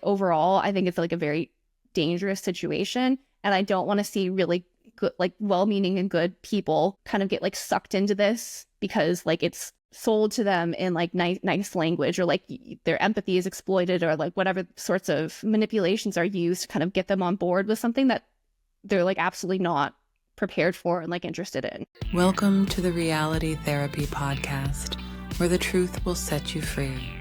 overall, I think it's like a very dangerous situation. And I don't want to see really good, like well-meaning and good people kind of get like sucked into this because like it's sold to them in like nice language, or like their empathy is exploited, or like whatever sorts of manipulations are used to kind of get them on board with something that they're like absolutely not prepared for and like interested in. Welcome to the Reality Therapy Podcast, where the truth will set you free.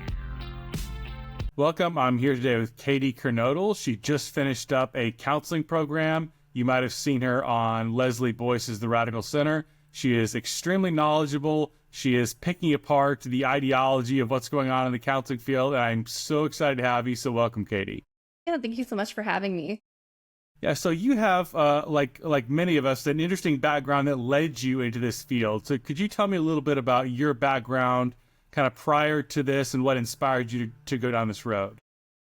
Welcome. I'm here today with Katie Kernodle. She just finished up a counseling program. You might have seen her on Leslie Boyce's The Radical Center. She is extremely knowledgeable. She is picking apart the ideology of what's going on in the counseling field. And I'm so excited to have you. So welcome, Katie. Yeah, thank you so much for having me. Yeah, so you have, like many of us, an interesting background that led you into this field. So could you tell me a little bit about your background kind of prior to this and what inspired you to go down this road?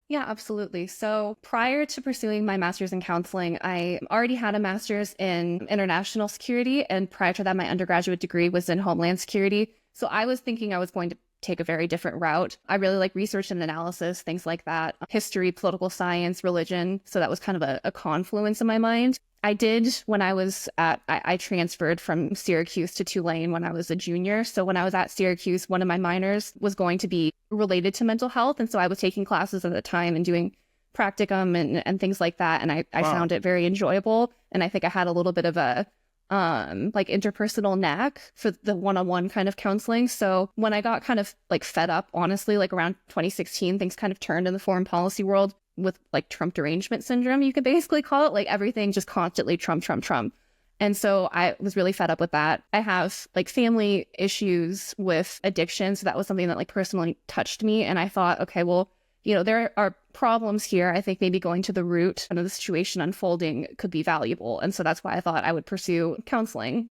Yeah, absolutely. So prior to pursuing my master's in counseling, I already had a master's in international security. And prior to that, my undergraduate degree was in homeland security. So I was thinking I was going to take a very different route. I really like research and analysis, things like that, history, political science, religion. So that was kind of a confluence in my mind. I did when I was I transferred from Syracuse to Tulane when I was a junior. So when I was at Syracuse, one of my minors was going to be related to mental health. And so I was taking classes at the time and doing practicum and things like that. And I found it very enjoyable. And I think I had a little bit of a like interpersonal knack for the one-on-one kind of counseling. So when I got kind of like fed up, honestly, like around 2016, things kind of turned in the foreign policy world with like Trump derangement syndrome, you could basically call it, like everything just constantly Trump. And so I was really fed up with that. I have like family issues with addiction. So that was something that like personally touched me. And I thought, okay, well, you know, there are problems here. I think maybe going to the root of the situation unfolding could be valuable. And so that's why I thought I would pursue counseling.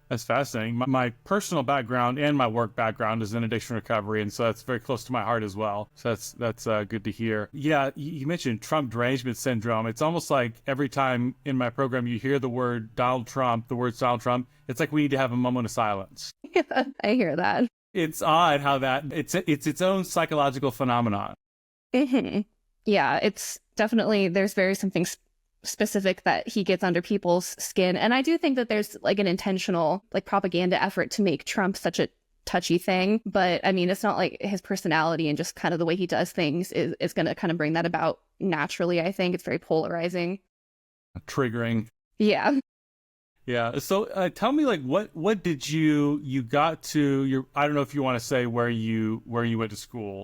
That's fascinating. My personal background and my work background is in addiction recovery, and so that's very close to my heart as well. So that's good to hear. Yeah, you mentioned Trump derangement syndrome. It's almost like every time in my program you hear the word Donald Trump, it's like we need to have a moment of silence. Yeah, I hear that. It's odd how that it's its own psychological phenomenon. Mm-hmm. Yeah, it's definitely, there's something specific that he gets under people's skin. And I do think that there's like an intentional like propaganda effort to make Trump such a touchy thing. But I mean, it's not like his personality and just kind of the way he does things is going to kind of bring that about naturally. I think it's very polarizing. Triggering. Yeah. Yeah. So tell me, like, what did you got to your, I don't know if you want to say where you went to school.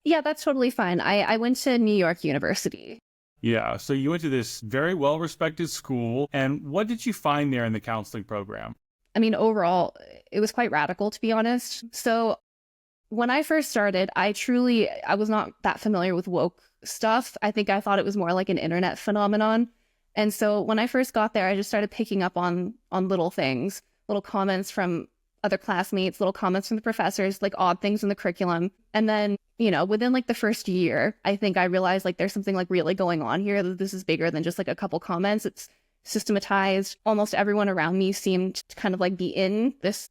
Yeah, that's totally fine. I went to New York University. Yeah. So you went to this very well-respected school. And what did you find there in the counseling program? I mean, overall, it was quite radical, to be honest. So when I first started, I was not that familiar with woke stuff. I think I thought it was more like an internet phenomenon. And so when I first got there, I just started picking up on little things, little comments from other classmates, little comments from the professors, like odd things in the curriculum. And then, you know, within like the first year, I think I realized like there's something like really going on here, that this is bigger than just like a couple comments. It's systematized. Almost everyone around me seemed to kind of like be in this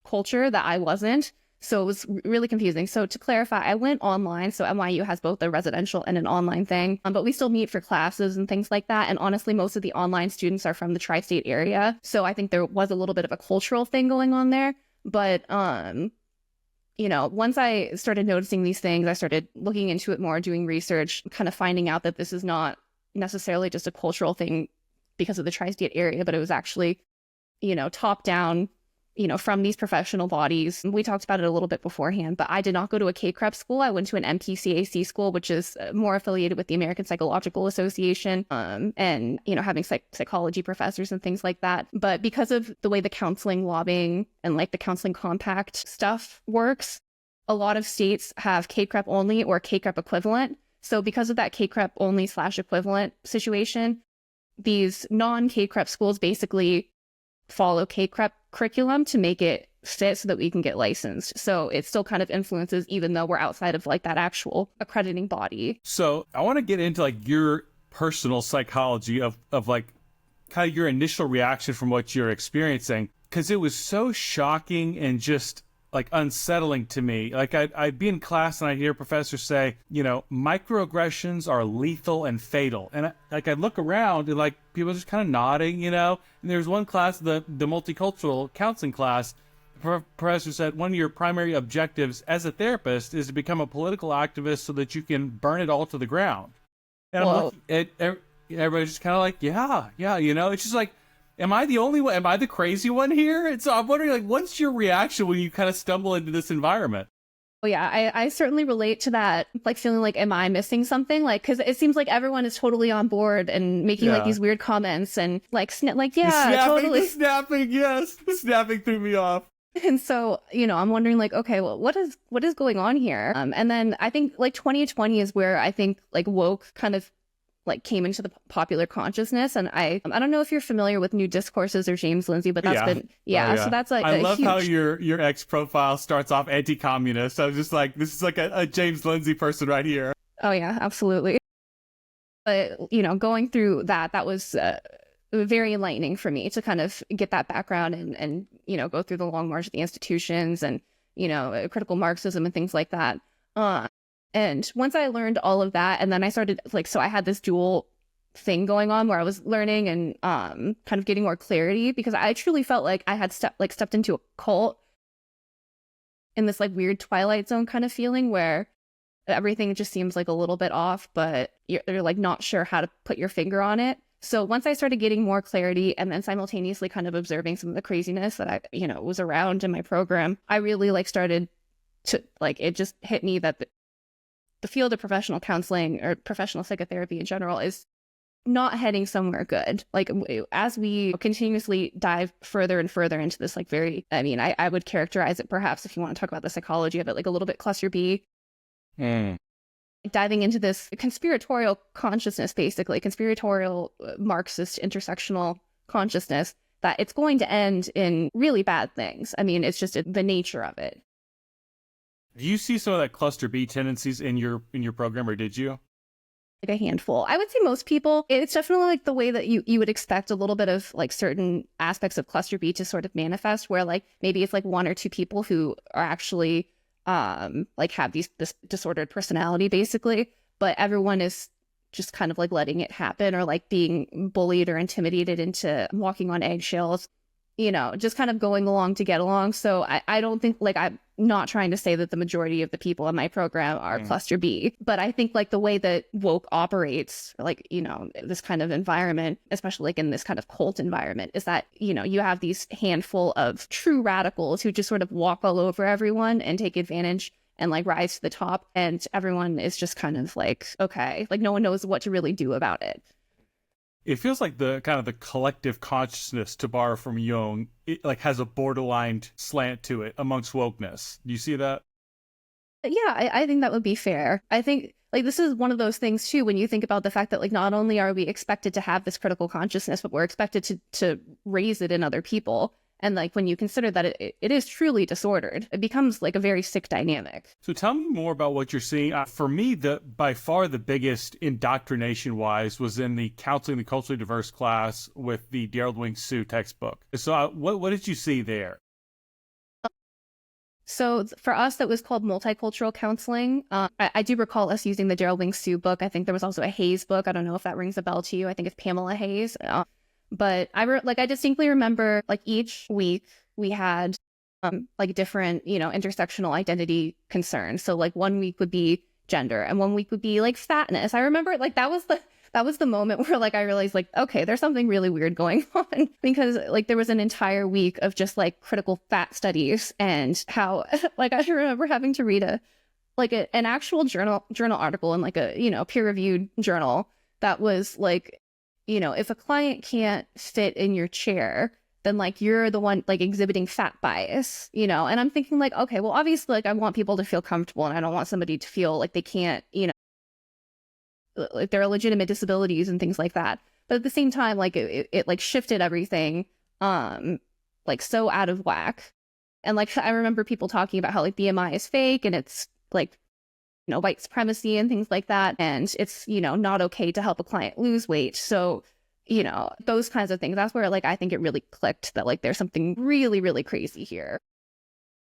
culture that I wasn't. So it was really confusing. So to clarify, I went online. So NYU has both a residential and an online thing, but we still meet for classes and things like that. And honestly, most of the online students are from the tri-state area. So I think there was a little bit of a cultural thing going on there. But, you know, once I started noticing these things, I started looking into it more, doing research, kind of finding out that this is not necessarily just a cultural thing because of the tri-state area, but it was actually, you know, top down, you know, from these professional bodies. We talked about it a little bit beforehand, but I did not go to a CACREP school. I went to an MPCAC school, which is more affiliated with the American Psychological Association, and, you know, having psychology professors and things like that. But because of the way the counseling lobbying and like the counseling compact stuff works, a lot of states have CACREP only or CACREP equivalent. So because of that CACREP only / equivalent situation, these non-CACREP schools basically follow CACREP curriculum to make it fit so that we can get licensed. So it still kind of influences, even though we're outside of like that actual accrediting body. So I want to get into like your personal psychology of like kind of your initial reaction from what you're experiencing, because it was so shocking and just like unsettling to me. Like I'd be in class and I'd hear professors say, microaggressions are lethal and fatal. And I'd look around and like people just kind of nodding, And there's one class, the multicultural counseling class, the professor said one of your primary objectives as a therapist is to become a political activist so that you can burn it all to the ground. And I'm looking at everybody's just kind of like, yeah, it's just like, am I the only one? Am I the crazy one here? And so I'm wondering, like, what's your reaction when you kind of stumble into this environment? Oh yeah, I certainly relate to that, like feeling like, am I missing something? Like, because it seems like everyone is totally on board and making like these weird comments and like, totally. The snapping, yes. The snapping threw me off. And so, I'm wondering like, okay, well, what is going on here? And then I think like 2020 is where I think like woke kind of like came into the popular consciousness. And I don't know if you're familiar with New Discourses or James Lindsay, but that's been so that's like I love how your ex profile starts off anti-communist. I was just like, this is like a James Lindsay person right here. Oh yeah, absolutely. But going through that was very enlightening for me to kind of get that background and go through the long march of the institutions and critical Marxism and things like that. And once I learned all of that, and then I started so I had this dual thing going on where I was learning and kind of getting more clarity, because I truly felt like I had stepped into a cult in this like weird Twilight Zone kind of feeling where everything just seems like a little bit off, but you're like not sure how to put your finger on it. So once I started getting more clarity and then simultaneously kind of observing some of the craziness that I was around in my program, I really started to it just hit me that the field of professional counseling or professional psychotherapy in general is not heading somewhere good. Like as we continuously dive further and further into this I would characterize it, perhaps if you want to talk about the psychology of it, like a little bit cluster B. Diving into this conspiratorial consciousness, basically conspiratorial Marxist intersectional consciousness, that it's going to end in really bad things. It's just the nature of it. Do you see some of that cluster B tendencies in your program, or did you? Like a handful. I would say most people, it's definitely like the way that you would expect a little bit of like certain aspects of cluster B to sort of manifest, where like maybe it's like one or two people who are actually have this disordered personality basically, but everyone is just kind of like letting it happen, or like being bullied or intimidated into walking on eggshells, just kind of going along to get along. So I don't think I'm not trying to say that the majority of the people in my program are cluster B, but I think like the way that woke operates, this kind of environment, especially like in this kind of cult environment, is that, you have these handful of true radicals who just sort of walk all over everyone and take advantage and like rise to the top. And everyone is just kind of like, okay, like no one knows what to really do about it. It feels like the kind of the collective consciousness, to borrow from Jung, it like has a borderline slant to it amongst wokeness. Do you see that? Yeah, I think that would be fair. I think like this is one of those things too, when you think about the fact that like not only are we expected to have this critical consciousness, but we're expected to raise it in other people. And like when you consider that it is truly disordered, it becomes like a very sick dynamic. So tell me more about what you're seeing. For me, by far the biggest indoctrination-wise was in the Counseling the Culturally Diverse class with the Daryl Wing Sue textbook. So what did you see there? So for us, that was called multicultural counseling. I do recall us using the Daryl Wing Sue book. I think there was also a Hayes book. I don't know if that rings a bell to you. I think it's Pamela Hayes. But I distinctly remember like each week we had like different, intersectional identity concerns. So like one week would be gender and one week would be like fatness. I remember like that was the moment where like I realized like, okay, there's something really weird going on, because like there was an entire week of just like critical fat studies and how like I remember having to read an actual journal article in like a, peer-reviewed journal that was like, if a client can't fit in your chair, then like you're the one like exhibiting fat bias, and I'm thinking like, okay, well, obviously like I want people to feel comfortable and I don't want somebody to feel like they can't, like there are legitimate disabilities and things like that. But at the same time, like it like shifted everything, like so out of whack. And like I remember people talking about how like BMI is fake and it's like, white supremacy and things like that. And it's, not okay to help a client lose weight. So, those kinds of things. That's where like I think it really clicked that like there's something really, really crazy here.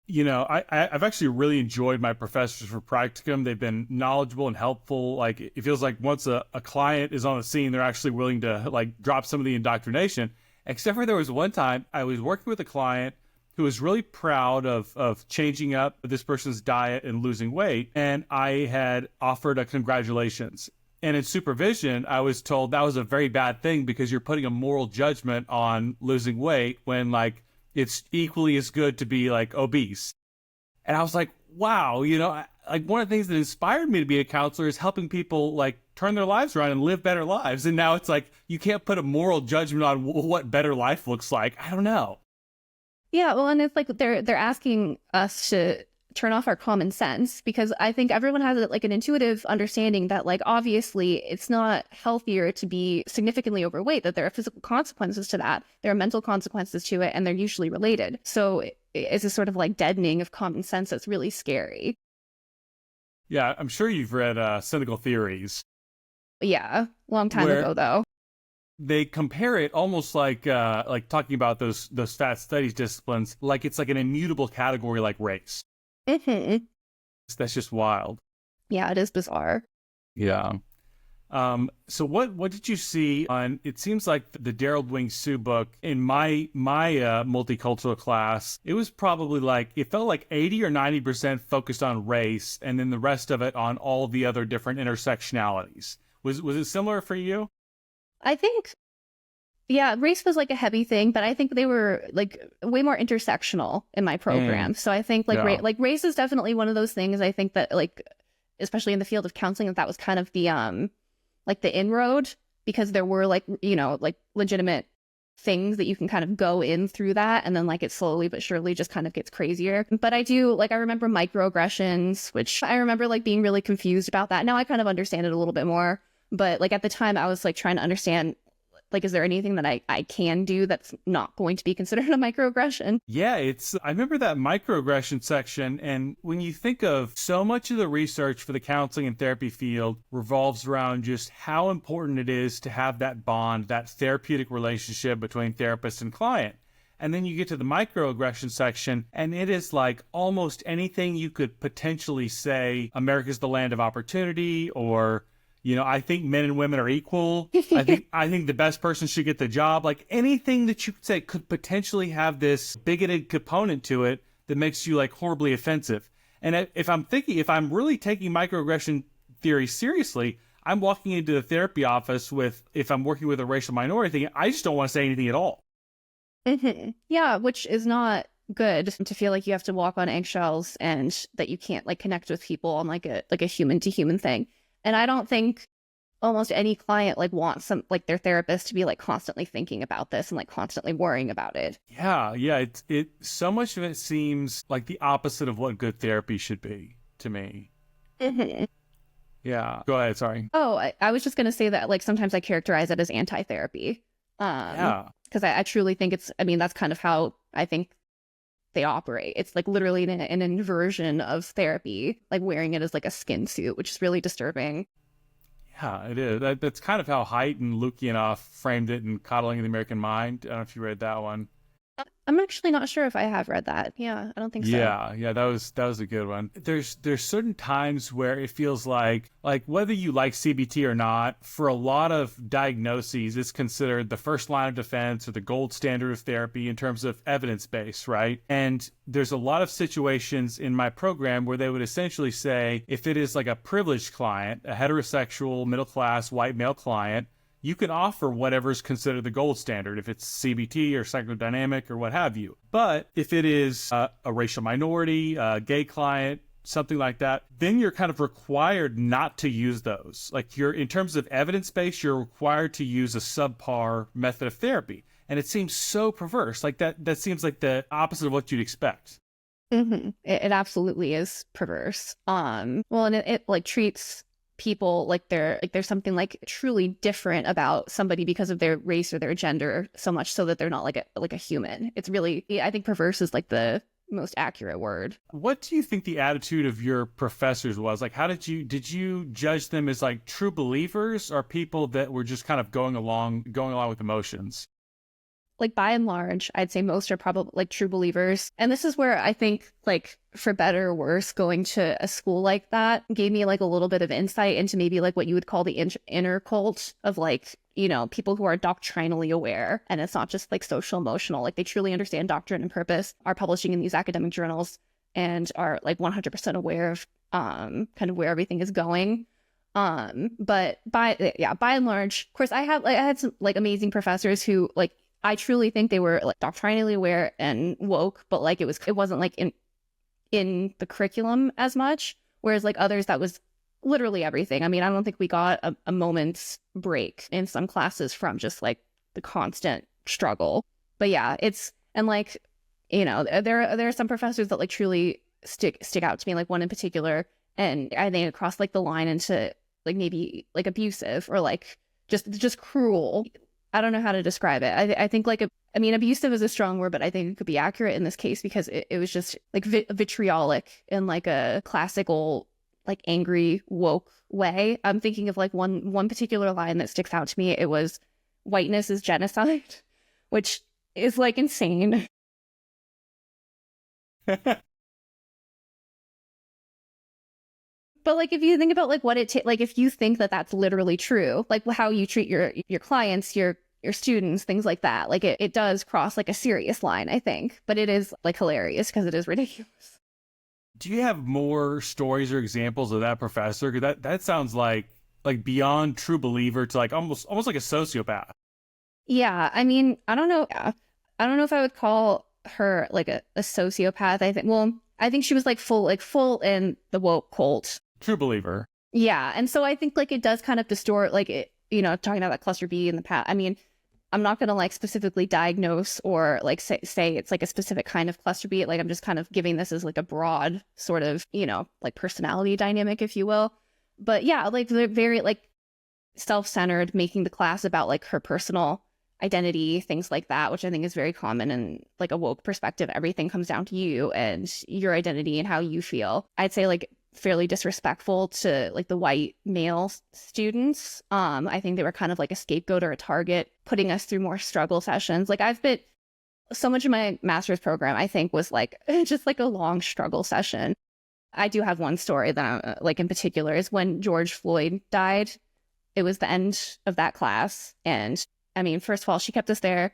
I've actually really enjoyed my professors for practicum. They've been knowledgeable and helpful. Like, it feels like once a client is on the scene, they're actually willing to like drop some of the indoctrination. Except for there was one time I was working with a client who was really proud of changing up this person's diet and losing weight. And I had offered a congratulations. And in supervision, I was told that was a very bad thing because you're putting a moral judgment on losing weight when like it's equally as good to be like obese. And I was like, wow, like one of the things that inspired me to be a counselor is helping people like turn their lives around and live better lives. And now it's like, you can't put a moral judgment on what better life looks like. I don't know. Yeah, well, and it's like they're asking us to turn off our common sense, because I think everyone has like an intuitive understanding that like obviously it's not healthier to be significantly overweight, that there are physical consequences to that, there are mental consequences to it, and they're usually related. So it's a sort of like deadening of common sense that's really scary. Yeah, I'm sure you've read Cynical Theories. Yeah, long time ago though. They compare it almost like talking about those fat studies disciplines, like it's like an immutable category like race. Mm-hmm. That's just wild. Yeah, it is bizarre. Yeah. So what did you see on? It seems like the Daryl Wing Sue book in my multicultural class. It was probably like it felt like 80 or 90% focused on race, and then the rest of it on all the other different intersectionalities. Was it similar for you? I think, yeah, race was like a heavy thing, but I think they were like way more intersectional in my program. So I think like race is definitely one of those things. I think that like, especially in the field of counseling, that was kind of the like the inroad, because there were like, like legitimate things that you can kind of go in through that, and then like it slowly but surely just kind of gets crazier. But I remember microaggressions, which I remember like being really confused about that. Now I kind of understand it a little bit more. But like at the time I was like trying to understand, like, is there anything that I can do that's not going to be considered a microaggression? Yeah, I remember that microaggression section. And when you think of so much of the research for the counseling and therapy field revolves around just how important it is to have that bond, that therapeutic relationship between therapist and client. And then you get to the microaggression section, and it is like almost anything you could potentially say, America's the land of opportunity, or I think men and women are equal. I think the best person should get the job. Like anything that you could say could potentially have this bigoted component to it that makes you like horribly offensive. And if I'm really taking microaggression theory seriously, I'm walking into the therapy office if I'm working with a racial minority thinking, I just don't want to say anything at all. Mm-hmm. Yeah, which is not good, to feel like you have to walk on eggshells and that you can't like connect with people on like a human to human thing. And I don't think almost any client like wants their therapist to be like constantly thinking about this and like constantly worrying about it. Yeah. It so much of it seems like the opposite of what good therapy should be to me. Mm-hmm. Yeah. Go ahead. Sorry. Oh, I was just gonna say that like sometimes I characterize it as anti-therapy. Yeah. Because I truly think that's kind of how I think they operate. It's like literally an inversion of therapy, like wearing it as like a skin suit, which is really disturbing. Yeah, it is. That's kind of how Haidt and Lukianoff framed it in Coddling the American Mind. I don't know if you read that one. I'm actually not sure if I have read that. Yeah, I don't think so. Yeah, that was a good one. There's certain times where it feels like whether you like CBT or not, for a lot of diagnoses, it's considered the first line of defense or the gold standard of therapy in terms of evidence base, right? And there's a lot of situations in my program where they would essentially say, if it is like a privileged client, a heterosexual, middle-class, white male client, you can offer whatever's considered the gold standard, if it's CBT or psychodynamic or what have you. But if it is a racial minority, a gay client, something like that, then you're kind of required not to use those. Like in terms of evidence base, you're required to use a subpar method of therapy. And it seems so perverse. Like that seems like the opposite of what you'd expect. Mm-hmm. It absolutely is perverse. Well, and it like treats people like there's something like truly different about somebody because of their race or their gender, so much so that they're not like a human. It's really, I think perverse is like the most accurate word. What do you think the attitude of your professors was? Like, how did you judge them as like true believers or people that were just kind of going along with emotions? like by and large, I'd say most are probably like true believers. And this is where I think, like, for better or worse, going to a school like that gave me like a little bit of insight into maybe like what you would call the inner cult of like, you know, people who are doctrinally aware. And it's not just like social emotional, like they truly understand doctrine and purpose, are publishing in these academic journals, and are like 100% aware of kind of where everything is going. But by and large, of course, I had some like amazing professors who, like, I truly think they were like doctrinally aware and woke, but like it wasn't like in the curriculum as much. Whereas like others, that was literally everything. I mean, I don't think we got a moment's break in some classes from just like the constant struggle. But yeah, and like, you know, there are some professors that like truly stick out to me, like one in particular, and I think it crossed like the line into like maybe like abusive or like just cruel. I don't know how to describe it. I think like, I mean, abusive is a strong word, but I think it could be accurate in this case because it was just like vitriolic in like a classical, like angry, woke way. I'm thinking of like one particular line that sticks out to me. It was, "Whiteness is genocide," which is like insane. But like, if you think about like what like if you think that that's literally true, like how you treat your clients, your students, things like that, like it does cross like a serious line, I think. But it is like hilarious because it is ridiculous. Do you have more stories or examples of that professor? Because that sounds like beyond true believer to like almost like a sociopath. Yeah, I mean, I don't know. I don't know if I would call her like a sociopath. I think she was like full in the woke cult. True believer. Yeah, and so I think like it does kind of distort like it, you know, talking about that cluster B in the past. I mean, I'm not going to like specifically diagnose or like say it's like a specific kind of cluster B. Like I'm just kind of giving this as like a broad sort of, you know, like personality dynamic, if you will. But yeah, like they're very like self-centered, making the class about like her personal identity, things like that, which I think is very common in like a woke perspective. Everything comes down to you and your identity and how you feel. I'd say like fairly disrespectful to like the white male students. I think they were kind of like a scapegoat or a target, putting us through more struggle sessions. Like I've been so much of my master's program, I think, was like just like a long struggle session. I do have one story that like in particular is when George Floyd died. It was the end of that class. And I mean, first of all, she kept us there.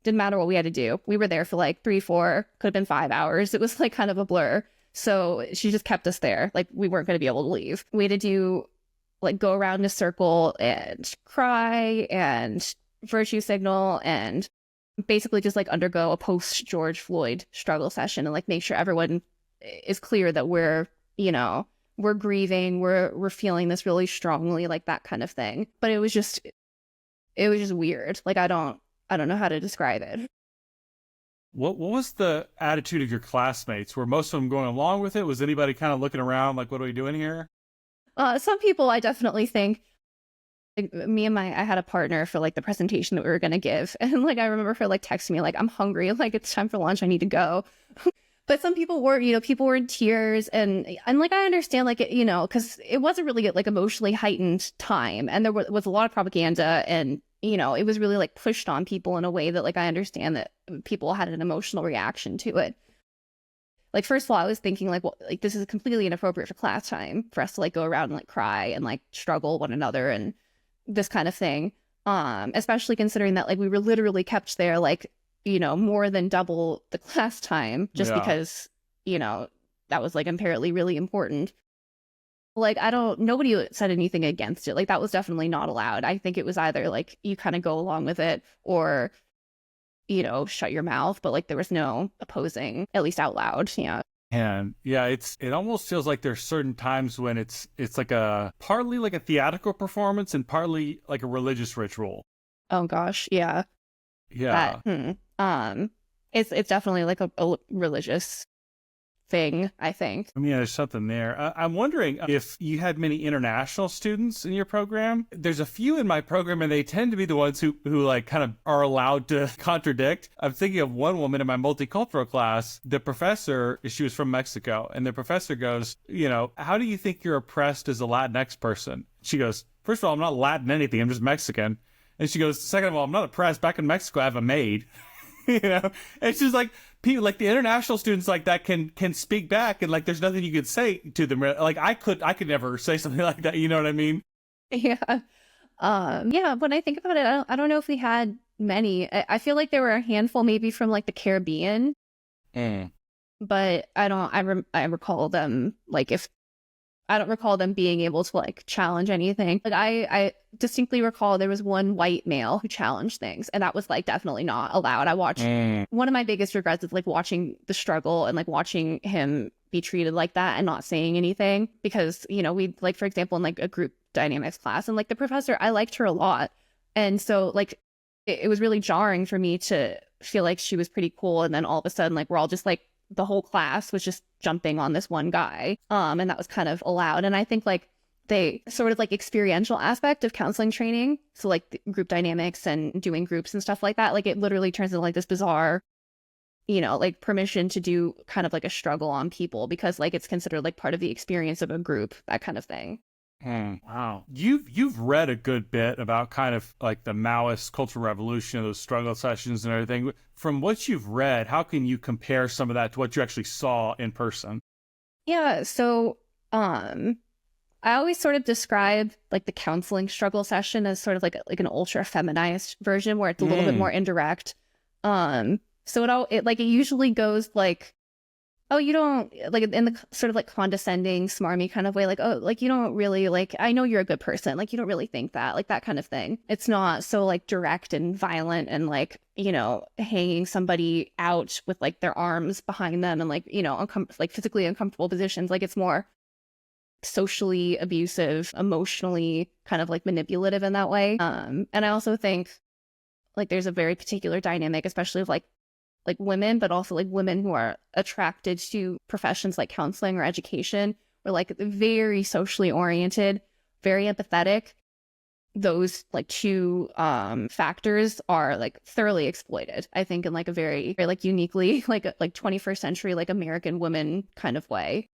Didn't matter what we had to do. We were there for like 3, 4, could have been 5 hours. It was like kind of a blur. So she just kept us there. Like we weren't going to be able to leave. We had to do like go around in a circle and cry and virtue signal and basically just like undergo a post George Floyd struggle session and like make sure everyone is clear that we're, you know, we're grieving, we're feeling this really strongly, like that kind of thing. But it was just weird. Like I don't know how to describe it. What was the attitude of your classmates? Were most of them going along with it? Was anybody kind of looking around like, what are we doing here? Some people, I definitely think, like, I had a partner for like the presentation that we were going to give. And like, I remember her like texting me like, "I'm hungry. Like it's time for lunch. I need to go." But some people were, you know, people were in tears and like, I understand like, you know, cause it wasn't really like emotionally heightened time. And there was a lot of propaganda and, you know, it was really like pushed on people in a way that like, I understand that people had an emotional reaction to it. Like, first of all, I was thinking like, well, like this is completely inappropriate for class time for us to like go around and like cry and like struggle one another and this kind of thing. Especially considering that like we were literally kept there like, you know, more than double the class time just because, you know, that was like apparently really important. Like, nobody said anything against it. Like, that was definitely not allowed. I think it was either like you kind of go along with it or, you know, shut your mouth. But like, there was no opposing, at least out loud. Yeah. And yeah, it almost feels like there's certain times when it's like partly like a theatrical performance and partly like a religious ritual. Oh gosh, yeah. Yeah. It's definitely like a religious thing, I think. I mean, there's something there. I'm wondering if you had many international students in your program. There's a few in my program, and they tend to be the ones who like kind of are allowed to contradict. I'm thinking of one woman in my multicultural class. The professor, she was from Mexico, and the professor goes, you know, "How do you think you're oppressed as a Latinx person?" She goes, "First of all, I'm not Latin anything. I'm just Mexican." And she goes, "Second of all, I'm not oppressed. Back in Mexico, I have a maid." You know, it's just like people, like the international students, like that can speak back, and like there's nothing you could say to them. Like I could never say something like that. You know what I mean? Yeah. Yeah, when I think about it, I don't know if we had many. I feel like there were a handful maybe from like the Caribbean, Mm. but I recall them like if I don't recall them being able to like challenge anything. Like I distinctly recall there was one white male who challenged things, and that was like definitely not allowed. I watched one of my biggest regrets is like watching the struggle and like watching him be treated like that and not saying anything, because you know, we like, for example, in like a group dynamics class, and like the professor, I liked her a lot, and so like it was really jarring for me to feel like she was pretty cool, and then all of a sudden like we're all just like, the whole class was just jumping on this one guy, and that was kind of allowed. And I think like they sort of like experiential aspect of counseling training, so like the group dynamics and doing groups and stuff like that, like it literally turns into like this bizarre, you know, like permission to do kind of like a struggle on people, because like it's considered like part of the experience of a group, that kind of thing. Wow. You've read a good bit about kind of like the Maoist Cultural Revolution, those struggle sessions and everything. From what you've read, how can you compare some of that to what you actually saw in person? Yeah, so I always sort of describe like the counseling struggle session as sort of like an ultra feminized version where it's a little bit more indirect. So it usually goes like, oh, you don't, like in the sort of like condescending, smarmy kind of way, like, oh, like you don't really, like, I know you're a good person, like you don't really think that, like that kind of thing. It's not so like direct and violent and like, you know, hanging somebody out with like their arms behind them and like, you know, like physically uncomfortable positions. Like it's more socially abusive, emotionally kind of like manipulative in that way. And I also think like there's a very particular dynamic, especially of like women, but also like women who are attracted to professions like counseling or education, or like very socially oriented, very empathetic. Those like two factors are like thoroughly exploited, I think, in like a very, very like uniquely like 21st century like American woman kind of way.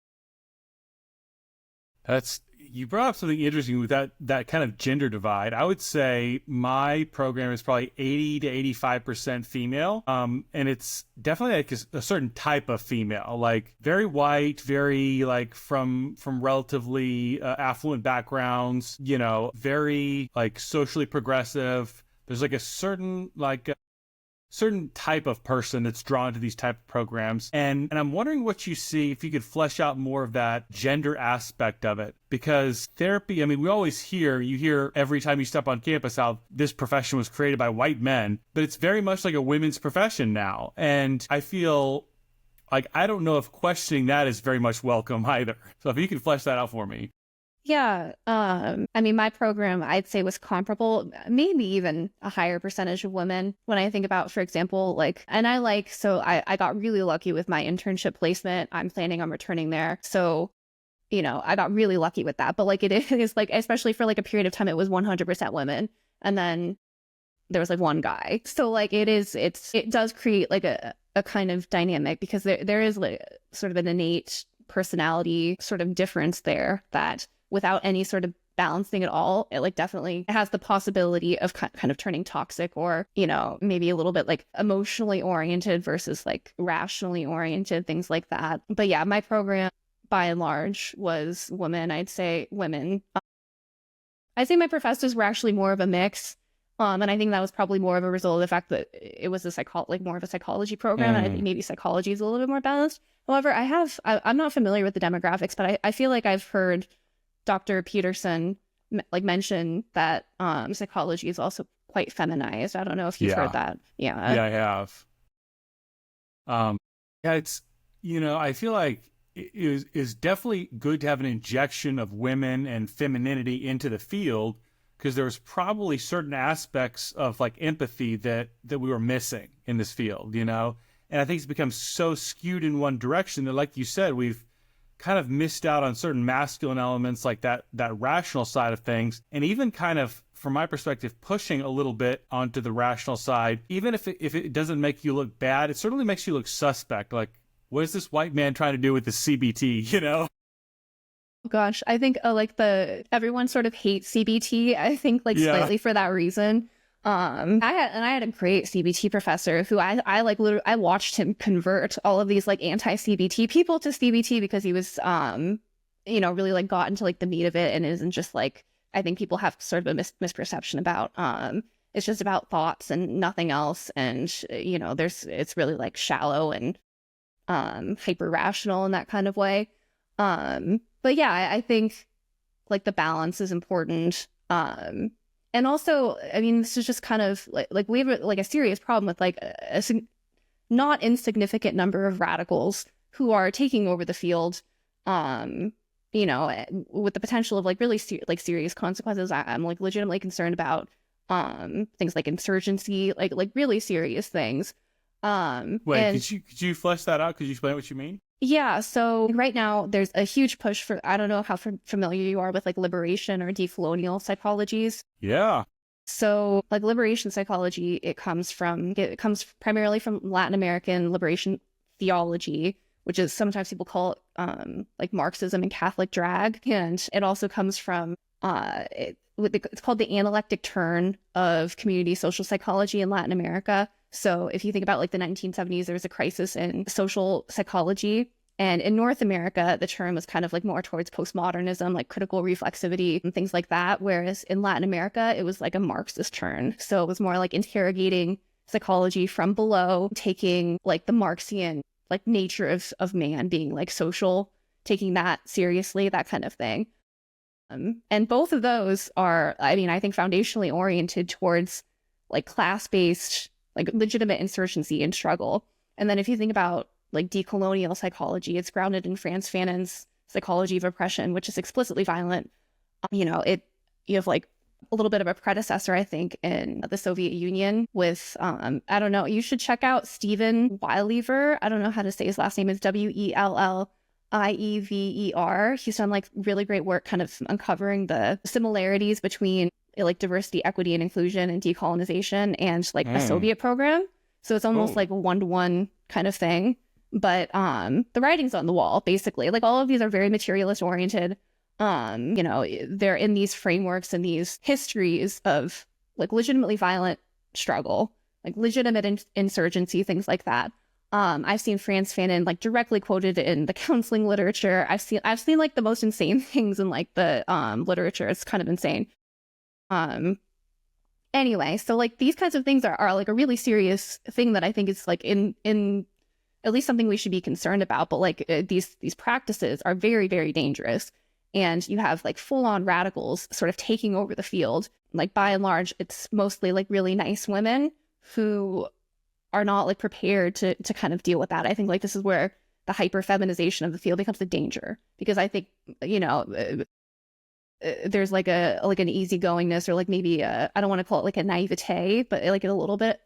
You brought up something interesting with that kind of gender divide. I would say my program is probably 80 to 85% female. And it's definitely like a certain type of female, like very white, very like from relatively affluent backgrounds, you know, very like socially progressive. There's like a certain type of person that's drawn to these type of programs. And I'm wondering what you see, if you could flesh out more of that gender aspect of it. Because therapy, I mean, you hear every time you step on campus how this profession was created by white men, but it's very much like a women's profession now. And I feel like, I don't know if questioning that is very much welcome either. So if you could flesh that out for me. Yeah. I mean, my program, I'd say, was comparable, maybe even a higher percentage of women. When I think about, for example, like, and I got really lucky with my internship placement. I'm planning on returning there. So, you know, I got really lucky with that. But like, it is like, especially for like a period of time, it was 100% women. And then there was like one guy. So like, it does create like a kind of dynamic, because there is like sort of an innate personality sort of difference there that, without any sort of balancing at all, it like definitely has the possibility of kind of turning toxic, or, you know, maybe a little bit like emotionally oriented versus like rationally oriented, things like that. But yeah, my program by and large was women. I'd say women. I'd say my professors were actually more of a mix. And I think that was probably more of a result of the fact that it was more of a psychology program. And I think maybe psychology is a little bit more balanced. However, I'm not familiar with the demographics, but I feel like I've heard Dr. Peterson like mention that psychology is also quite feminized. I don't know if you've heard that. Yeah, I have. Yeah, it's, you know, I feel like it is definitely good to have an injection of women and femininity into the field, because there was probably certain aspects of like empathy that we were missing in this field, you know. And I think it's become so skewed in one direction that, like you said, we've kind of missed out on certain masculine elements, like that rational side of things, and even kind of, from my perspective, pushing a little bit onto the rational side. Even if it doesn't make you look bad, it certainly makes you look suspect. Like, what is this white man trying to do with the CBT, you know? Gosh, I think like everyone sort of hates CBT. I think like slightly for that reason. I had a great CBT professor who I like literally I watched him convert all of these like anti-CBT people to CBT because he was really like got into like the meat of it and isn't just like I think people have sort of a misperception about it's just about thoughts and nothing else, and it's really like shallow and hyper rational in that kind of way. But yeah, I think like the balance is important. And also, I mean, this is just kind of like we have like a serious problem with like a not insignificant number of radicals who are taking over the field, with the potential of like really serious consequences. I'm like legitimately concerned about things like insurgency, like really serious things. Could you flesh that out? Could you explain what you mean? Yeah, so right now there's a huge push for, I don't know how familiar you are with like liberation or decolonial psychologies. Yeah. So like liberation psychology, it comes primarily from Latin American liberation theology, which is sometimes people call it like Marxism and Catholic drag. And it also comes from, it's called the analectic turn of community social psychology in Latin America. So if you think about like the 1970s, there was a crisis in social psychology. And in North America, the term was kind of like more towards postmodernism, like critical reflexivity and things like that. Whereas in Latin America, it was like a Marxist turn. So it was more like interrogating psychology from below, taking like the Marxian like nature of man being like social, taking that seriously, that kind of thing. And both of those are, I mean, I think foundationally oriented towards like class-based, like legitimate insurgency and struggle. And then if you think about like decolonial psychology, it's grounded in Frantz Fanon's psychology of oppression, which is explicitly violent. You have like a little bit of a predecessor, I think, in the Soviet Union with, I don't know, you should check out Stephen Weilliver. I don't know how to say his last name. It's Welliever. He's done like really great work kind of uncovering the similarities between like diversity, equity, and inclusion and decolonization and like a Soviet program. So it's almost like a one-to-one kind of thing. But the writing's on the wall, basically. Like all of these are very materialist oriented. They're in these frameworks and these histories of like legitimately violent struggle, like legitimate insurgency, things like that. I've seen Frantz Fanon like directly quoted in the counseling literature. I've seen like the most insane things in like the literature. It's kind of insane. Anyway, so like these kinds of things are like a really serious thing that I think is like in at least something we should be concerned about. But like these practices are very, very dangerous. And you have like full on radicals sort of taking over the field. Like by and large, it's mostly like really nice women who are not like prepared to kind of deal with that. I think like this is where the hyper feminization of the field becomes a danger, because I think, there's like an easygoingness or like maybe I don't want to call it like a naivete, but like a little bit.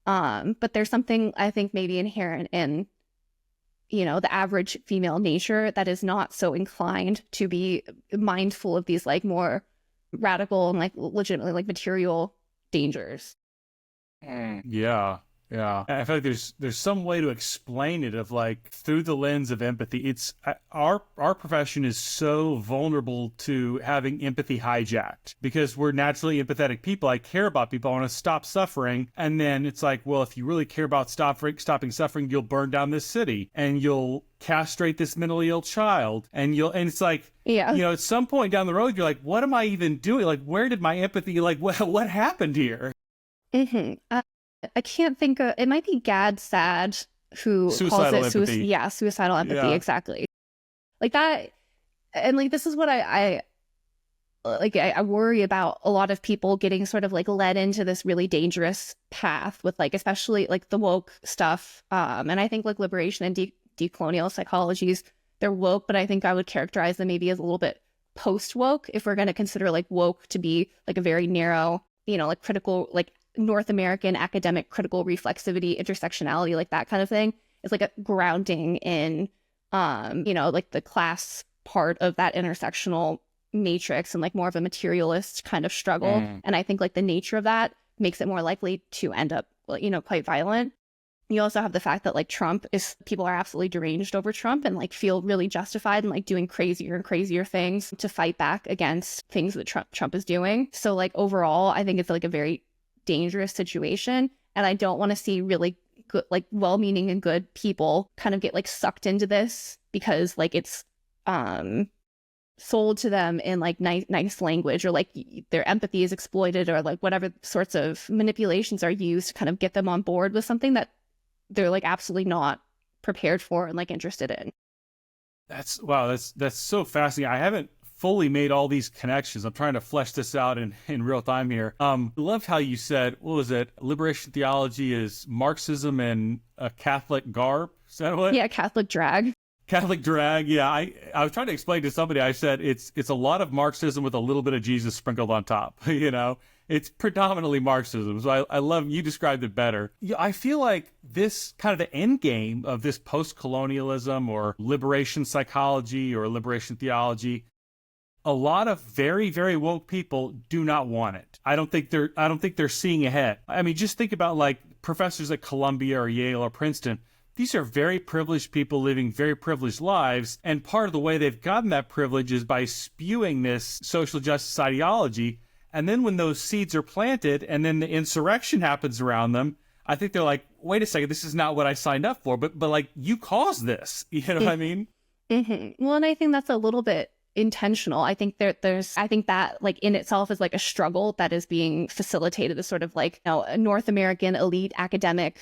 But there's something I think maybe inherent in, the average female nature that is not so inclined to be mindful of these like more radical and like legitimately like material dangers. Yeah. Yeah, I feel like there's some way to explain it of like through the lens of empathy. It's our profession is so vulnerable to having empathy hijacked because we're naturally empathetic people. I care about people. I want to stop suffering, and then it's like, well, if you really care about stopping suffering, you'll burn down this city and you'll castrate this mentally ill child, and it's like, yeah, at some point down the road, you're like, what am I even doing? Like, where did my empathy? Like, what happened here? Mm-hmm. I can't think of, it might be Gad Sad who suicidal calls it empathy. Suicidal empathy. Yeah. Exactly. Like that. And like, this is what I worry about a lot of people getting sort of like led into this really dangerous path with like, especially like the woke stuff. And I think like liberation and decolonial psychologies, they're woke, but I think I would characterize them maybe as a little bit post woke if we're going to consider like woke to be like a very narrow, like critical, like North American academic critical reflexivity, intersectionality, like that kind of thing. It's like a grounding in, like the class part of that intersectional matrix and like more of a materialist kind of struggle. And I think like the nature of that makes it more likely to end up, quite violent. You also have the fact that like people are absolutely deranged over Trump and like feel really justified in like doing crazier and crazier things to fight back against things that Trump is doing. So like overall, I think it's like a very dangerous situation. And I don't want to see really good, like well-meaning and good people kind of get like sucked into this because like it's sold to them in like nice language, or like their empathy is exploited, or like whatever sorts of manipulations are used to kind of get them on board with something that they're like absolutely not prepared for and like interested in. That's so fascinating. I haven't fully made all these connections. I'm trying to flesh this out in real time here. I loved how you said, what was it? Liberation theology is Marxism and a Catholic garb. Is that what? Yeah, Catholic drag. Catholic drag. Yeah, I was trying to explain to somebody. I said it's a lot of Marxism with a little bit of Jesus sprinkled on top. You know, it's predominantly Marxism. So I love you described it better. Yeah, I feel like this kind of the end game of this post-colonialism or liberation psychology or liberation theology. A lot of very, very woke people do not want it. I don't think they're seeing ahead. I mean, just think about like professors at Columbia or Yale or Princeton. These are very privileged people living very privileged lives, and part of the way they've gotten that privilege is by spewing this social justice ideology. And then when those seeds are planted and then the insurrection happens around them, I think they're like, wait a second, this is not what I signed up for, but like you caused this. You know what I mean? Mm-hmm. Well, and I think that's a little bit intentional. I think I think that like in itself is like a struggle that is being facilitated as sort of like, you know, a North American elite academic,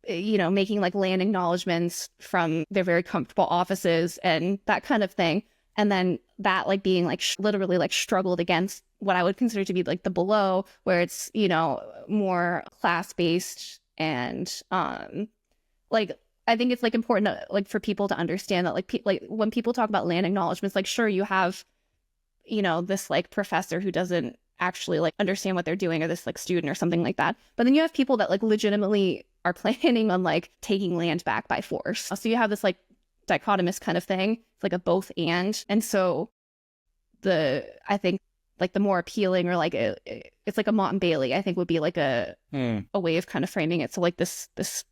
you know, making like land acknowledgements from their very comfortable offices and that kind of thing. And then that like being like literally like struggled against what I would consider to be like the below, where it's, you know, more class-based. And like I think it's like important to, like for people to understand that like like when people talk about land acknowledgements, like sure, you have, you know, this like professor who doesn't actually like understand what they're doing, or this like student or something like that. But then you have people that like legitimately are planning on like taking land back by force. So you have this like dichotomous kind of thing. It's like a both and. And so I think like the more appealing, or like it's like a Mott and Bailey, I think would be like a way of kind of framing it. So like this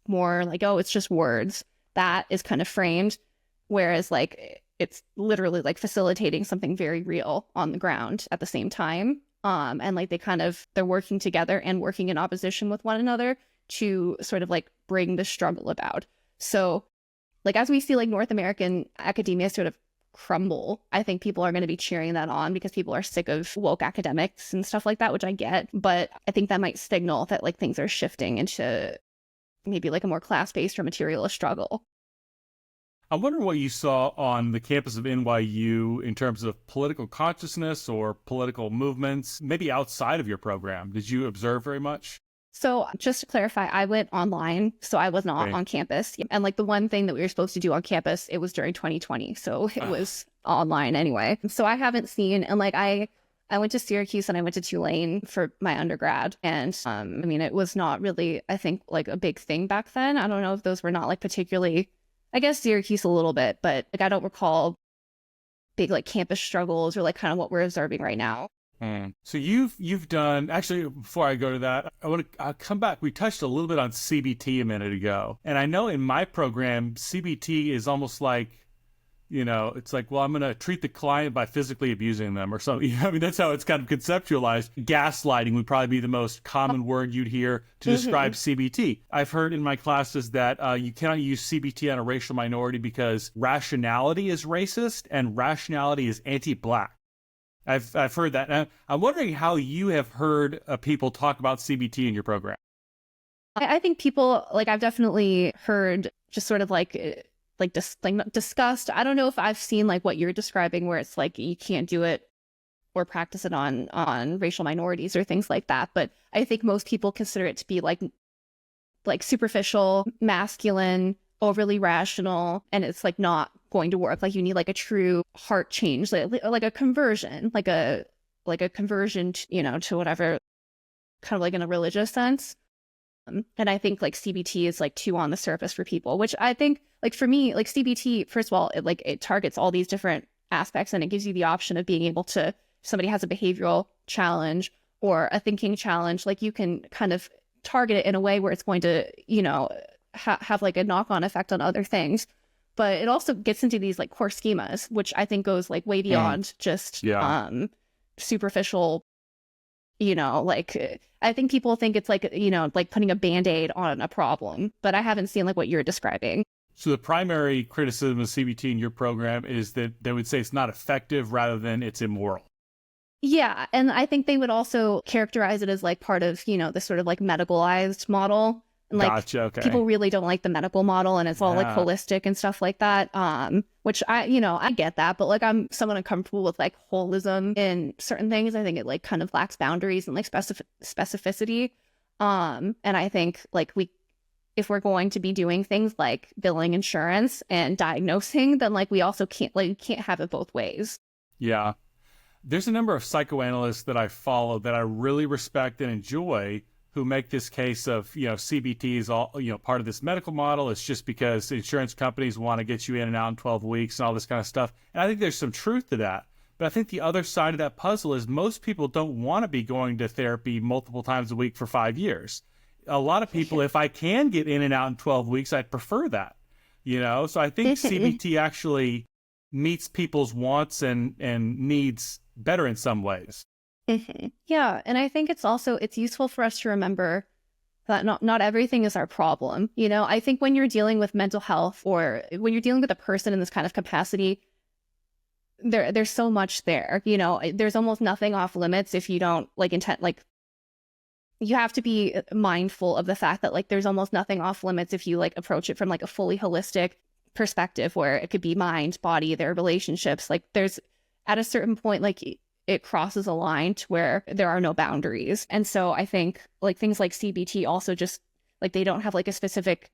more like, oh, it's just words, that is kind of framed. Whereas like it's literally like facilitating something very real on the ground at the same time. And like they're working together and working in opposition with one another to sort of like bring the struggle about. So like as we see like North American academia sort of crumble, I think people are going to be cheering that on because people are sick of woke academics and stuff like that, which I get. But I think that might signal that like things are shifting into maybe like a more class-based or materialist struggle. I'm wondering what you saw on the campus of NYU in terms of political consciousness or political movements, maybe outside of your program. Did you observe very much? So just to clarify, I went online, so I was not on campus. And like the one thing that we were supposed to do on campus, it was during 2020. So it was online anyway. So I haven't seen, and like I went to Syracuse and I went to Tulane for my undergrad. And I mean, it was not really, I think, like a big thing back then. I don't know if those were not like particularly, I guess Syracuse a little bit, but like I don't recall big like campus struggles or like kind of what we're observing right now. So you've done, actually, before I go to that, I'll come back. We touched a little bit on CBT a minute ago. And I know in my program, CBT is almost like, you know, it's like, well, I'm going to treat the client by physically abusing them or something. I mean, that's how it's kind of conceptualized. Gaslighting would probably be the most common word you'd hear to describe CBT. I've heard in my classes that you cannot use CBT on a racial minority because rationality is racist and rationality is anti-Black. I've heard that. And I'm wondering how you have heard people talk about CBT in your program. I think people, like I've definitely heard just sort of like discussed. I don't know if I've seen like what you're describing where it's like you can't do it or practice it on racial minorities or things like that. But I think most people consider it to be like superficial, masculine, overly rational, and it's like not going to work. Like you need like a true heart change, like a conversion, like a conversion to, you know, to whatever, kind of like in a religious sense. And I think like CBT is like too on the surface for people, which I think like for me, like CBT, first of all, it targets all these different aspects and it gives you the option of being able to, if somebody has a behavioral challenge or a thinking challenge, like you can kind of target it in a way where it's going to, you know, have like a knock-on effect on other things. But it also gets into these like core schemas, which I think goes like way beyond just superficial, I think people think it's like, like putting a Band-Aid on a problem, but I haven't seen like what you're describing. So the primary criticism of CBT in your program is that they would say it's not effective rather than it's immoral. Yeah. And I think they would also characterize it as like part of, this sort of like medicalized model. And like Gotcha. Okay. people really don't like the medical model, and it's all like Yeah. holistic and stuff like that. Which I get that, but like I'm somewhat uncomfortable with like holism in certain things. I think it like kind of lacks boundaries and like specificity. And I think like if we're going to be doing things like billing insurance and diagnosing, then like we also can't have it both ways. Yeah. There's a number of psychoanalysts that I follow that I really respect and enjoy who make this case of, CBT is all, part of this medical model. It's just because insurance companies want to get you in and out in 12 weeks and all this kind of stuff. And I think there's some truth to that. But I think the other side of that puzzle is most people don't want to be going to therapy multiple times a week for 5 years. A lot of people, if I can get in and out in 12 weeks, I'd prefer that, So I think CBT actually meets people's wants and needs better in some ways. Yeah. And I think it's useful for us to remember that not everything is our problem. I think when you're dealing with mental health or when you're dealing with a person in this kind of capacity, there's so much there, there's almost nothing off limits if you don't you have to be mindful of the fact that like there's almost nothing off limits if you like approach it from like a fully holistic perspective where it could be mind, body, their relationships. Like there's at a certain point, like it crosses a line to where there are no boundaries. And so I think like things like CBT also just like they don't have like a specific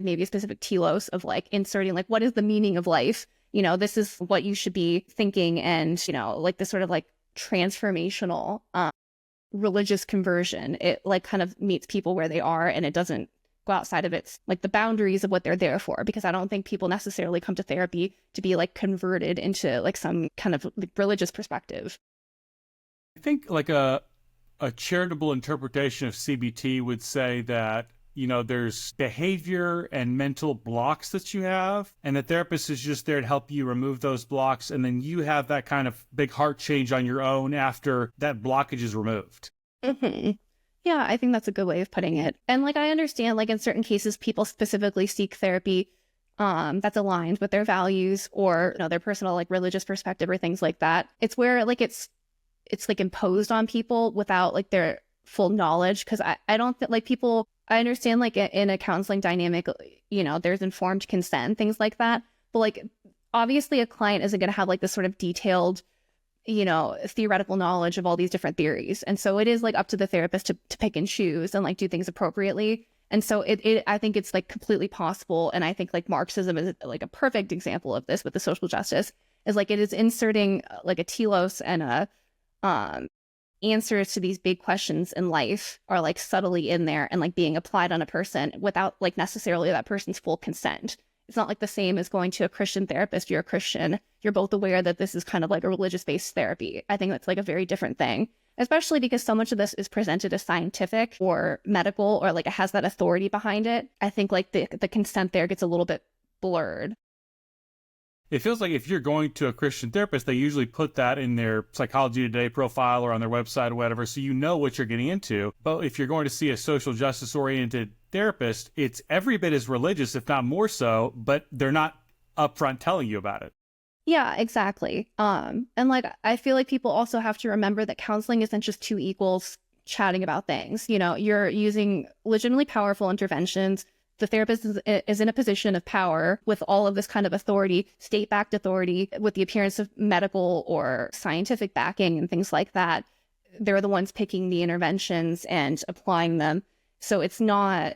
telos of like inserting like what is the meaning of life? This is what you should be thinking, and like this sort of like transformational religious conversion. It like kind of meets people where they are, and it doesn't go outside of its like the boundaries of what they're there for, because I don't think people necessarily come to therapy to be like converted into like some kind of like, religious perspective. I think like a charitable interpretation of CBT would say that, there's behavior and mental blocks that you have, and the therapist is just there to help you remove those blocks. And then you have that kind of big heart change on your own after that blockage is removed. Mm-hmm. Yeah, I think that's a good way of putting it. And like, I understand like in certain cases, people specifically seek therapy that's aligned with their values or their personal like religious perspective or things like that. It's where like it's like imposed on people without like their full knowledge. Because I don't think like people, I understand like in a counseling dynamic, there's informed consent, things like that. But like obviously a client isn't going to have like this sort of detailed, theoretical knowledge of all these different theories. And so it is like up to the therapist to pick and choose and like do things appropriately. And so I think it's like completely possible. And I think like Marxism is like a perfect example of this with the social justice, is like it is inserting like a telos and a answers to these big questions in life are like subtly in there and like being applied on a person without like necessarily that person's full consent. It's not like the same as going to a Christian therapist. You're a Christian. You're both aware that this is kind of like a religious-based therapy. I think that's like a very different thing, especially because so much of this is presented as scientific or medical, or like it has that authority behind it. I think like the consent there gets a little bit blurred. It feels like if you're going to a Christian therapist, they usually put that in their Psychology Today profile or on their website or whatever, so you know what you're getting into. But if you're going to see a social justice-oriented therapist, it's every bit as religious, if not more so, but they're not upfront telling you about it. Yeah, exactly. And like I feel like people also have to remember that counseling isn't just two equals chatting about things. You're using legitimately powerful interventions. The therapist is in a position of power with all of this kind of authority, state-backed authority, with the appearance of medical or scientific backing and things like that. They're the ones picking the interventions and applying them. So it's not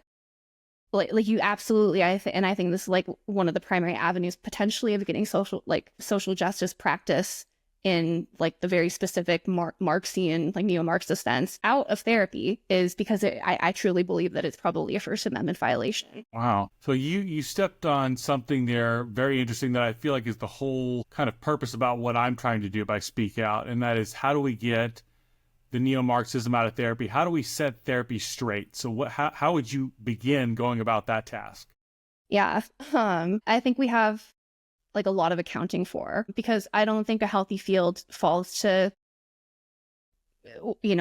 like you absolutely, I think this is like one of the primary avenues potentially of getting social justice practice in like the very specific Marxian, like neo-Marxist sense out of therapy, is because I truly believe that it's probably a First Amendment violation. Wow. So you stepped on something there very interesting that I feel like is the whole kind of purpose about what I'm trying to do by Speak Out, and that is how do we get the neo-Marxism out of therapy? How do we set therapy straight? So how would you begin going about that task? Yeah, I think we have like a lot of accounting for, because I don't think a healthy field falls to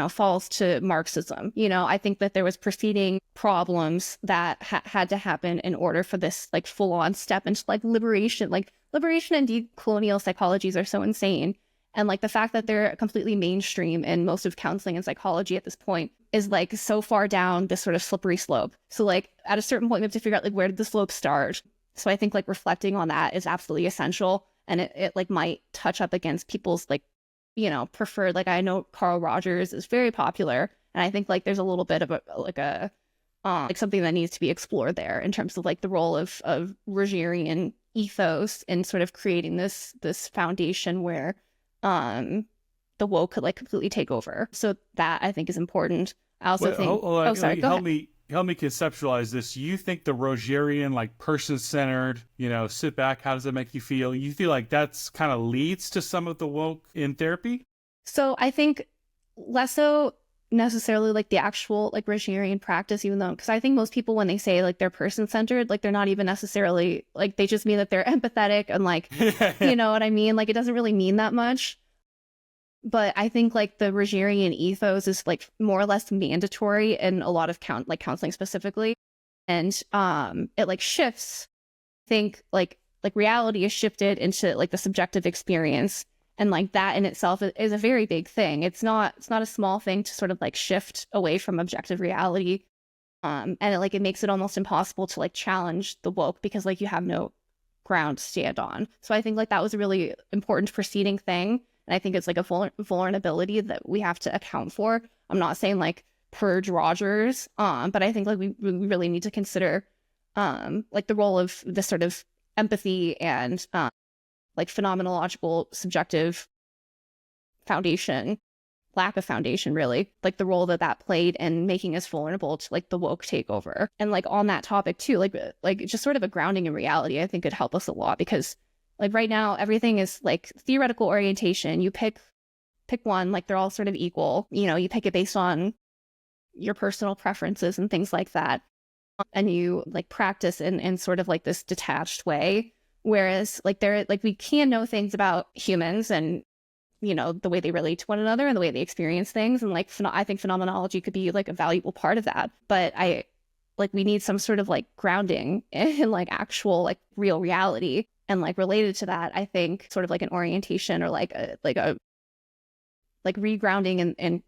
falls to Marxism. I think that there was preceding problems that had to happen in order for this like full on step into like liberation. Like liberation and decolonial psychologies are so insane. And like the fact that they're completely mainstream in most of counseling and psychology at this point is like so far down this sort of slippery slope. So like at a certain point, we have to figure out like where did the slope start? So I think like reflecting on that is absolutely essential. And it like might touch up against people's like, preferred, like I know Carl Rogers is very popular. And I think like there's a little bit of like something that needs to be explored there in terms of like the role of Rogerian ethos in sort of creating this foundation where the woke could like completely take over. So that I think is important. I also think sorry, help me conceptualize this. You think the Rogerian, like person-centered, sit back, how does it make you feel? You feel like that's kind of leads to some of the woke in therapy? So I think less so necessarily like the actual like Rogerian practice, even though, because I think most people when they say like they're person-centered, like they're not even necessarily like, they just mean that they're empathetic and like, you know what I mean? Like it doesn't really mean that much. But I think like the Rogerian ethos is like more or less mandatory in a lot of counseling specifically. And it like shifts, I think like reality is shifted into like the subjective experience. And like that in itself is a very big thing. It's not a small thing to sort of like shift away from objective reality. And it makes it almost impossible to like challenge the woke because like you have no ground to stand on. So I think like that was a really important preceding thing. And I think it's like a vulnerability that we have to account for. I'm not saying like purge Rogers, but I think like we really need to consider like the role of this sort of empathy and like phenomenological subjective foundation, lack of foundation really, like the role that played in making us vulnerable to like the woke takeover. And like on that topic too, like just sort of a grounding in reality, I think could help us a lot because like right now, everything is like theoretical orientation. You pick one, like they're all sort of equal. You pick it based on your personal preferences and things like that. And you like practice in sort of like this detached way. Whereas like we can know things about humans and, the way they relate to one another and the way they experience things. And like, I think phenomenology could be like a valuable part of that. But we need some sort of like grounding in like actual like real reality. And like related to that, I think sort of like an orientation or like a regrounding in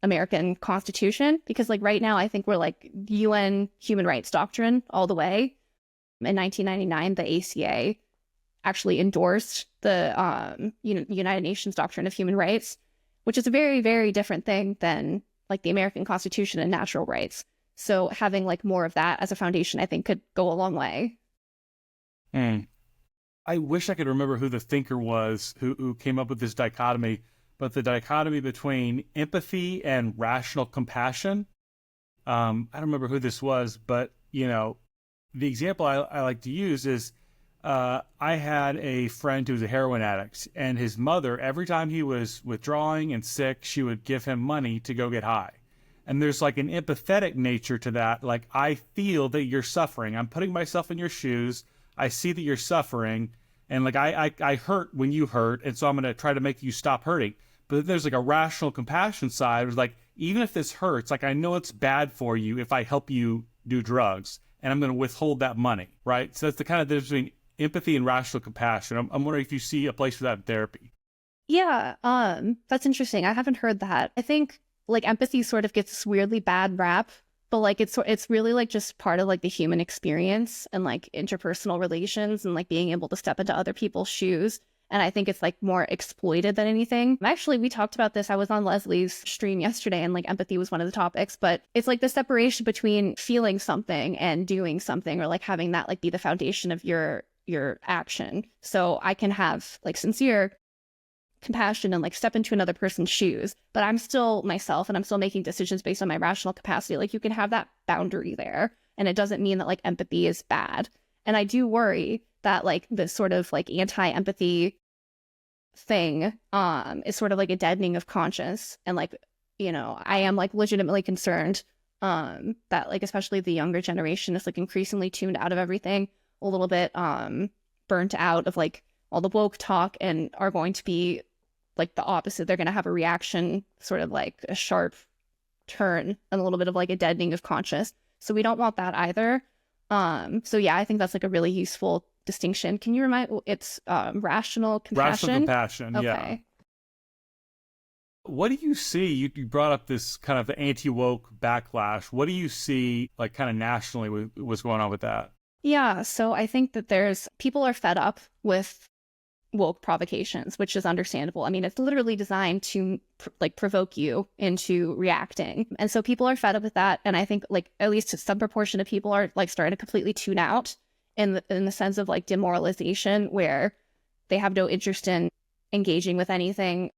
American Constitution, because like right now I think we're like UN human rights doctrine all the way. In 1999, the ACA actually endorsed the United Nations doctrine of human rights, which is a very, very different thing than like the American Constitution and natural rights. So having like more of that as a foundation, I think could go a long way. I wish I could remember who the thinker was who came up with this dichotomy, but the dichotomy between empathy and rational compassion. I don't remember who this was, but, the example I like to use is I had a friend who was a heroin addict, and his mother, every time he was withdrawing and sick, she would give him money to go get high. And there's like an empathetic nature to that. Like, I feel that you're suffering. I'm putting myself in your shoes. I see that you're suffering, and like I hurt when you hurt, and so I'm going to try to make you stop hurting. But then there's like a rational compassion side. It was like, even if this hurts, like I know it's bad for you if I help you do drugs, and I'm going to withhold that money, right? So that's the kind of difference between empathy and rational compassion. I'm wondering if you see a place for that in therapy. Yeah, that's interesting. I haven't heard that. I think like empathy sort of gets this weirdly bad rap. But like it's really like just part of like the human experience and like interpersonal relations and like being able to step into other people's shoes. And I think it's like more exploited than anything. Actually, we talked about this. I was on Leslie's stream yesterday and like empathy was one of the topics, but it's like the separation between feeling something and doing something, or like having that like be the foundation of your action. So I can have like sincere compassion and like step into another person's shoes, but I'm still myself and I'm still making decisions based on my rational capacity. Like you can have that boundary there, and it doesn't mean that like empathy is bad. And I do worry that like this sort of like anti-empathy thing is sort of like a deadening of conscience. And like, I am like legitimately concerned that like especially the younger generation is like increasingly tuned out of everything, a little bit burnt out of like all the woke talk, and are going to be like the opposite. They're going to have a reaction, sort of like a sharp turn and a little bit of like a deadening of conscience. So we don't want that either. So yeah, I think that's like a really useful distinction. Can you remind, it's rational compassion? Rational compassion, okay. Yeah. What do you see? You brought up this kind of anti-woke backlash. What do you see, like, kind of nationally, with what's going on with that? Yeah, so I think that people are fed up with woke provocations, which is understandable. I mean, it's literally designed to like provoke you into reacting. And so people are fed up with that. And I think like at least some proportion of people are like starting to completely tune out in the sense of like demoralization, where they have no interest in engaging with anything.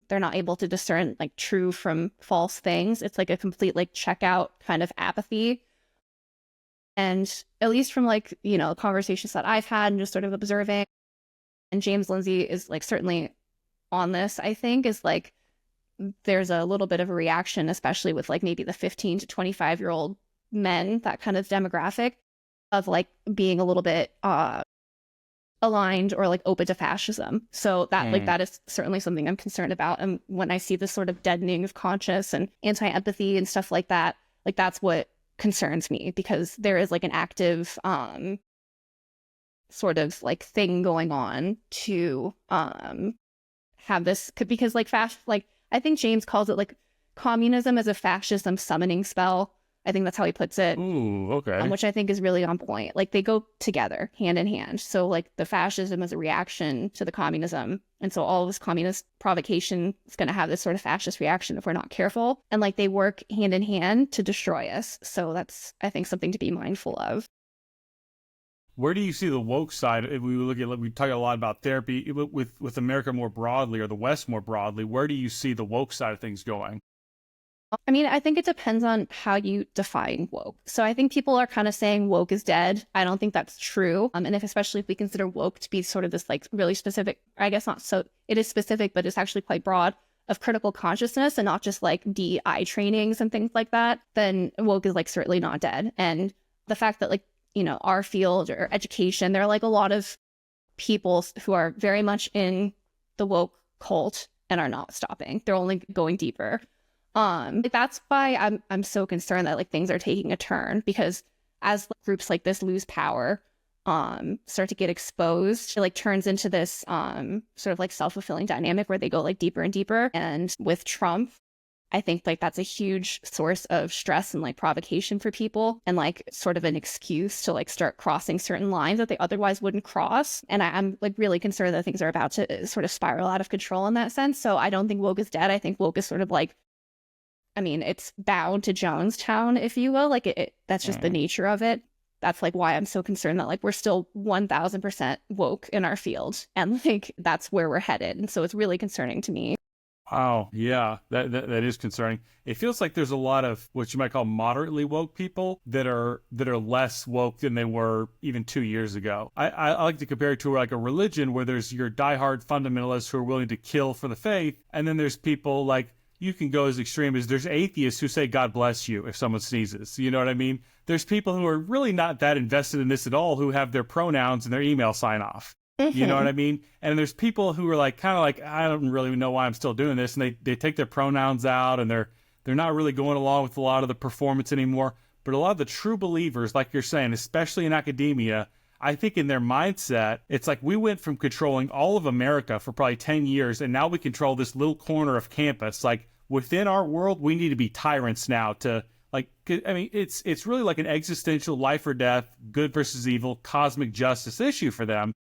They're not able to discern like true from false things. It's like a complete like checkout kind of apathy. And at least from like, you know, conversations that I've had and just sort of observing, and James Lindsay is like certainly on this, I think, is like there's a little bit of a reaction, especially with like maybe the 15 to 25-year-old men, that kind of demographic, of like being a little bit aligned or like open to fascism. So that like that is certainly something I'm concerned about. And when I see this sort of deadening of conscience and anti-empathy and stuff like that, like that's what concerns me, because there is like an active sort of like thing going on to have this, because like I think James calls it like communism as a fascism summoning spell. I think that's how he puts it. Ooh, okay. Which I think is really on point. Like they go together hand in hand. So like the fascism is a reaction to the communism. And so all of this communist provocation is going to have this sort of fascist reaction if we're not careful. And like they work hand in hand to destroy us. So that's, I think, something to be mindful of. Where do you see the woke side? If we look at, we talk a lot about therapy with America more broadly, or the West more broadly. Where do you see the woke side of things going? I mean, I think it depends on how you define woke. So I think people are kind of saying woke is dead. I don't think that's true. And especially if we consider woke to be sort of this like really specific, I guess not so, it is specific, but it's actually quite broad, of critical consciousness and not just like DI trainings and things like that, then woke is like certainly not dead. And the fact that like, you know, our field or education, there are like a lot of people who are very much in the woke cult and are not stopping. They're only going deeper. That's why I'm so concerned that like things are taking a turn, because as like, groups like this lose power, start to get exposed, it like turns into this sort of like self-fulfilling dynamic where they go like deeper and deeper. And with Trump, I think like that's a huge source of stress and like provocation for people, and like sort of an excuse to like start crossing certain lines that they otherwise wouldn't cross. And I'm like really concerned that things are about to sort of spiral out of control in that sense. So I don't think woke is dead. I think woke is sort of like, I mean, it's bound to Jonestown, if you will. Like that's just the nature of it. That's like why I'm so concerned that like we're still 1000% woke in our field, and like that's where we're headed. And so it's really concerning to me. Wow, yeah, that is concerning. It feels like there's a lot of what you might call moderately woke people that are less woke than they were even 2 years ago. I like to compare it to like a religion, where there's your diehard fundamentalists who are willing to kill for the faith, and then there's people like, you can go as extreme as there's atheists who say God bless you if someone sneezes. You know what I mean? There's people who are really not that invested in this at all, who have their pronouns and their email sign off. You know what I mean? And there's people who are like kind of like, I don't really know why I'm still doing this, and they take their pronouns out, and they're not really going along with a lot of the performance anymore. But a lot of the true believers, like you're saying, especially in academia, I think in their mindset, it's like we went from controlling all of America for probably 10 years, and now we control this little corner of campus. Like within our world, we need to be tyrants now to like, I mean, it's really like an existential life or death, good versus evil, cosmic justice issue for them.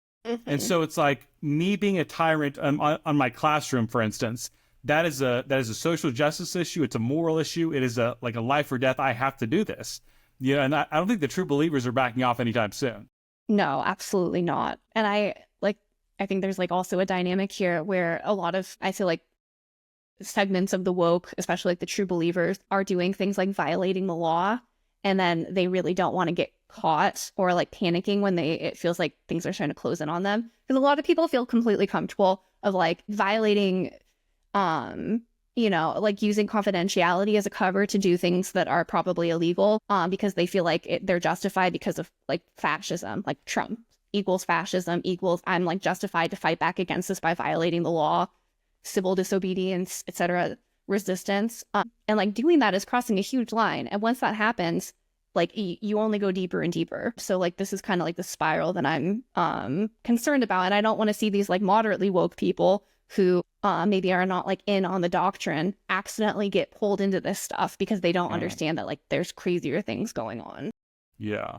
And so it's like me being a tyrant on my classroom, for instance, that is a social justice issue. It's a moral issue. It is like a life or death. I have to do this. You know, and I don't think the true believers are backing off anytime soon. No, absolutely not. And I think there's like also a dynamic here where a lot of, I feel like segments of the woke, especially like the true believers, are doing things like violating the law, and then they really don't want to get caught or like panicking when it feels like things are starting to close in on them, because a lot of people feel completely comfortable of like violating you know, like using confidentiality as a cover to do things that are probably illegal, because they feel like they're justified because of like fascism, like Trump equals fascism equals I'm like justified to fight back against this by violating the law. civil disobedience, etc., resistance. And like doing that is crossing a huge line. And once that happens, like you only go deeper and deeper. So like this is kind of like the spiral that I'm concerned about. And I don't want to see these like moderately woke people who maybe are not like in on the doctrine accidentally get pulled into this stuff because they don't understand that like there's crazier things going on. Yeah.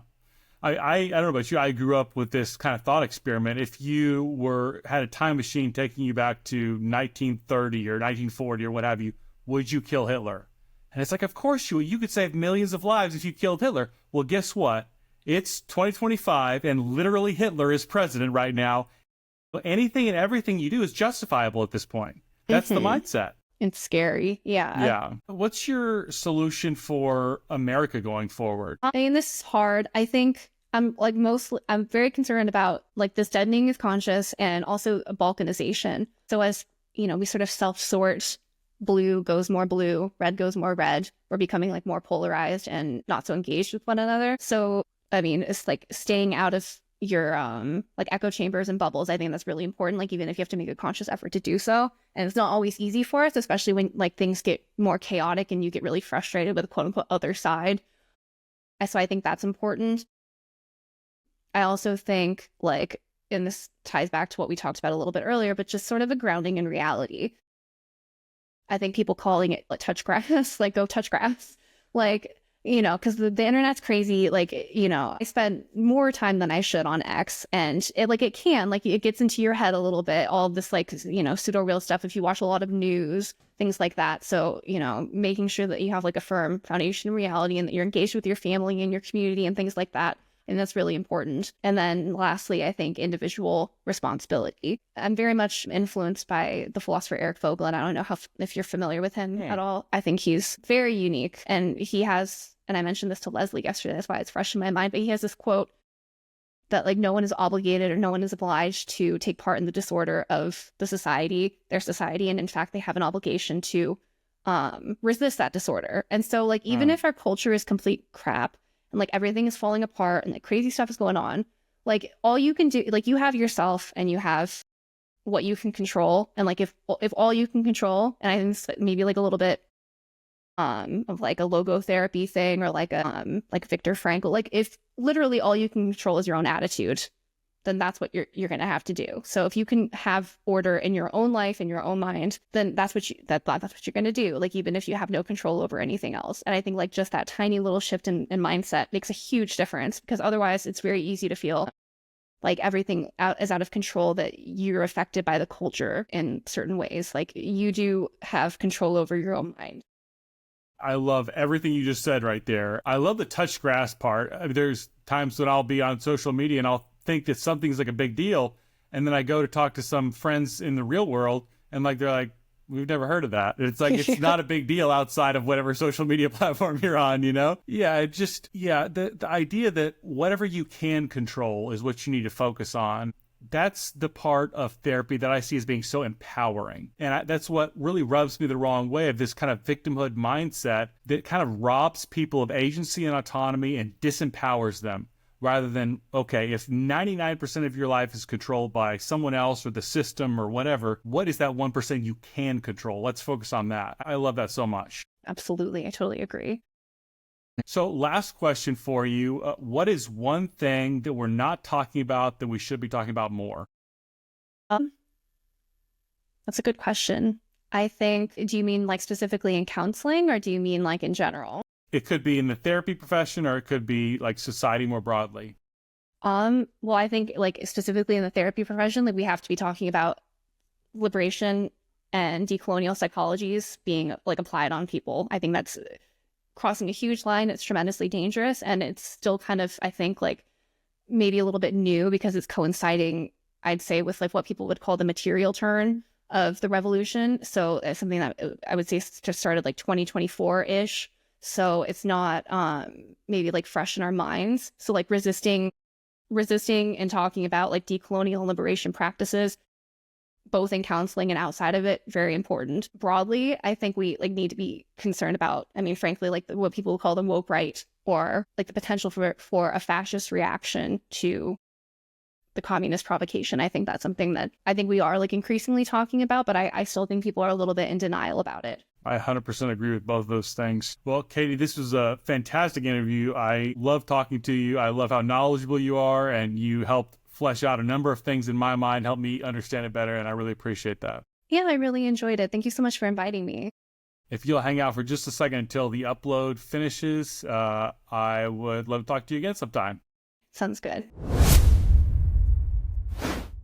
I don't know about you. I grew up with this kind of thought experiment. If you had a time machine taking you back to 1930 or 1940 or what have you, would you kill Hitler? And it's like, of course you would. You could save millions of lives if you killed Hitler. Well, guess what? It's 2025 and literally Hitler is president right now. Anything and everything you do is justifiable at this point. That's the mindset. It's scary. Yeah. Yeah. What's your solution for America going forward? I mean, this is hard. I think I'm very concerned about like this deadening of conscience and also balkanization. So as, you know, we sort of self-sort, blue goes more blue, red goes more red. We're becoming like more polarized and not so engaged with one another. So, I mean, it's like staying out of your like echo chambers and bubbles. I think that's really important, like even if you have to make a conscious effort to do so. And it's not always easy for us, especially when like things get more chaotic and you get really frustrated with the quote unquote other side. So I think that's important. I also think like, and this ties back to what we talked about a little bit earlier, but just sort of a grounding in reality. I think people calling it like touch grass, like go touch grass, like, you know, because the internet's crazy. Like, you know, I spend more time than I should on X, and it gets into your head a little bit, all of this like, you know, pseudo real stuff if you watch a lot of news, things like that. So, you know, making sure that you have like a firm foundation in reality and that you're engaged with your family and your community and things like that. And that's really important. And then lastly, I think individual responsibility. I'm very much influenced by the philosopher Eric Voegelin. I don't know if you're familiar with him at all. I think he's very unique. And he has, and I mentioned this to Leslie yesterday, that's why it's fresh in my mind, but he has this quote that like no one is obligated or no one is obliged to take part in the disorder of their society. And in fact, they have an obligation to resist that disorder. And so like, even if our culture is complete crap, and like everything is falling apart and like crazy stuff is going on, like all you can do, like you have yourself and you have what you can control. And like if all you can control, and I think it's maybe like a little bit of like a logotherapy thing or like a like Viktor Frankl, like if literally all you can control is your own attitude, then that's what you're going to have to do. So if you can have order in your own life, in your own mind, then that's what you're going to do. Like, even if you have no control over anything else. And I think like just that tiny little shift in mindset makes a huge difference, because otherwise it's very easy to feel like everything is out of control, that you're affected by the culture in certain ways. Like you do have control over your own mind. I love everything you just said right there. I love the touch grass part. I mean, there's times when I'll be on social media and I'll think that something's like a big deal, and then I go to talk to some friends in the real world and like they're like, we've never heard of that. It's like it's not a big deal outside of whatever social media platform you're on, you know? Yeah, the idea that whatever you can control is what you need to focus on. That's the part of therapy that I see as being so empowering. And that's what really rubs me the wrong way, of this kind of victimhood mindset that kind of robs people of agency and autonomy and disempowers them. Rather than, okay, if 99% of your life is controlled by someone else or the system or whatever, what is that 1% you can control? Let's focus on that. I love that so much. Absolutely. I totally agree. So last question for you. What is one thing that we're not talking about that we should be talking about more? That's a good question. I think, do you mean like specifically in counseling, or do you mean like in general? It could be in the therapy profession, or it could be like society more broadly. Well, I think like specifically in the therapy profession, like we have to be talking about liberation and decolonial psychologies being like applied on people. I think that's crossing a huge line. It's tremendously dangerous, and it's still kind of, I think, like maybe a little bit new, because it's coinciding, I'd say, with like what people would call the material turn of the revolution. So it's something that I would say just started like 2024-ish. So it's not maybe like fresh in our minds. So like resisting and talking about like decolonial liberation practices, both in counseling and outside of it, very important. Broadly, I think we like need to be concerned about, I mean, frankly, like what people call the woke right, or like the potential for a fascist reaction to the communist provocation. I think that's something that I think we are like increasingly talking about, but I still think people are a little bit in denial about it. I 100% agree with both of those things. Well, Katie, this was a fantastic interview. I love talking to you. I love how knowledgeable you are, and you helped flesh out a number of things in my mind, help me understand it better, and I really appreciate that. Yeah, I really enjoyed it. Thank you so much for inviting me. If you'll hang out for just a second until the upload finishes, I would love to talk to you again sometime. Sounds good.